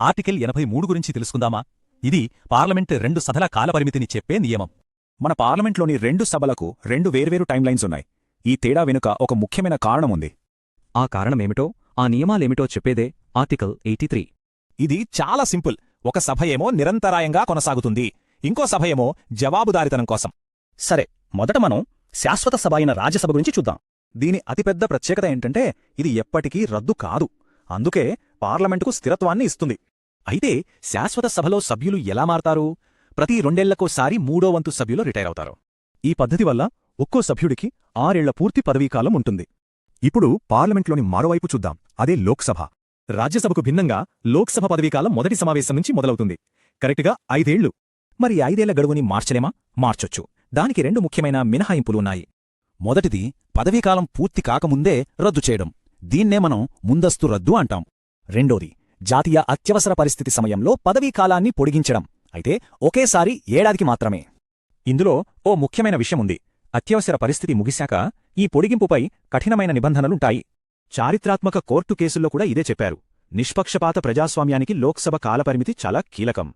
Article 83 గురించి తెలుసుకుందామా? ఇది పార్లమెంట్ 2 సభల కాలపరిమితిని చెప్పే నియమం. మన పార్లమెంట్లోని 2 సభలకు 2 వేర్వేరు టైంలైన్స్ ఉన్నాయి. ఈ తేడా వెనుక ఒక ముఖ్యమైన కారణముంది. ఆ కారణమేమిటో, ఆ నియమాలేమిటో చెప్పేదే ఆర్టికల్ 83. ఇది చాలా సింపుల్. ఒక సభ ఏమో నిరంతరాయంగా కొనసాగుతుంది, ఇంకో సభ ఏమో జవాబుదారితనం కోసం. సరే, మొదట మనం శాశ్వత సభ అయిన రాజ్యసభ గురించి చూద్దాం. దీని అతిపెద్ద ప్రత్యేకత ఏంటంటే ఇది ఎప్పటికీ రద్దు కాదు. అందుకే పార్లమెంటుకు స్థిరత్వాన్ని ఇస్తుంది. అయితే శాశ్వత సభలో సభ్యులు ఎలా మారతారు? ప్రతి 2 ఏళ్లకోసారి 3వ వంతు సభ్యులు రిటైర్ అవుతారు. ఈ పద్ధతి వల్ల ఒక్కో సభ్యుడికి 6 ఏళ్ల పూర్తి పదవీకాలం ఉంటుంది. ఇప్పుడు పార్లమెంట్లోని మరోవైపు చూద్దాం, అదే లోక్సభ. రాజ్యసభకు భిన్నంగా లోక్సభ పదవీకాలం మొదటి సమావేశం నుంచి మొదలవుతుంది, కరెక్ట్గా 5 ఏళ్లు. మరి 5 ఏళ్ల గడువుని మార్చలేమా? మార్చొచ్చు. దానికి 2 ముఖ్యమైన మినహాయింపులున్నాయి. మొదటిది, పదవీకాలం పూర్తి కాకముందే రద్దు చేయడం. దీన్నే మనం ముందస్తు రద్దు అంటాం. రెండోది, జాతీయ అత్యవసర పరిస్థితి సమయంలో పదవీకాలాన్ని పొడిగించడం. అయితే ఒకేసారి ఏడాదికి మాత్రమే. ఇందులో ఓ ముఖ్యమైన విషయముంది. అత్యవసర పరిస్థితి ముగిశాక ఈ పొడిగింపుపై కఠినమైన నిబంధనలుంటాయి. చారిత్రాత్మక కోర్టు కేసుల్లో కూడా ఇదే చెప్పారు. నిష్పక్షపాత ప్రజాస్వామ్యానికి లోక్సభ కాలపరిమితి చాలా కీలకం.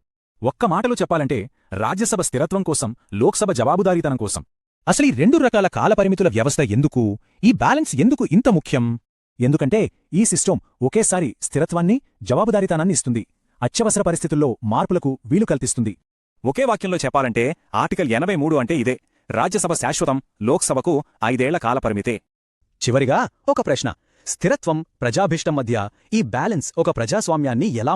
ఒక్క మాటలో చెప్పాలంటే రాజ్యసభ స్థిరత్వం కోసం, లోక్సభ జవాబుదారీతనం కోసం. అసలు ఈ 2 రకాల కాలపరిమితుల వ్యవస్థ ఎందుకు? ఈ బ్యాలెన్స్ ఎందుకు ఇంత ముఖ్యం? ఎందుకంటే ఈ సిస్టమ్ ఒకేసారి స్థిరత్వాన్ని, జవాబుదారీతనాన్ని ఇస్తుంది, అత్యవసర పరిస్థితుల్లో మార్పులకు వీలు కల్పిస్తుంది. ఒకే వాక్యంలో చెప్పాలంటే ఆర్టికల్ 83 అంటే ఇదే. రాజ్యసభ శాశ్వతం, లోక్సభకు 5 ఏళ్ల కాలపరిమితే. చివరిగా ఒక ప్రశ్న. స్థిరత్వం, ప్రజాభీష్టం మధ్య ఈ బ్యాలెన్స్ ఒక ప్రజాస్వామ్యాన్ని ఎలా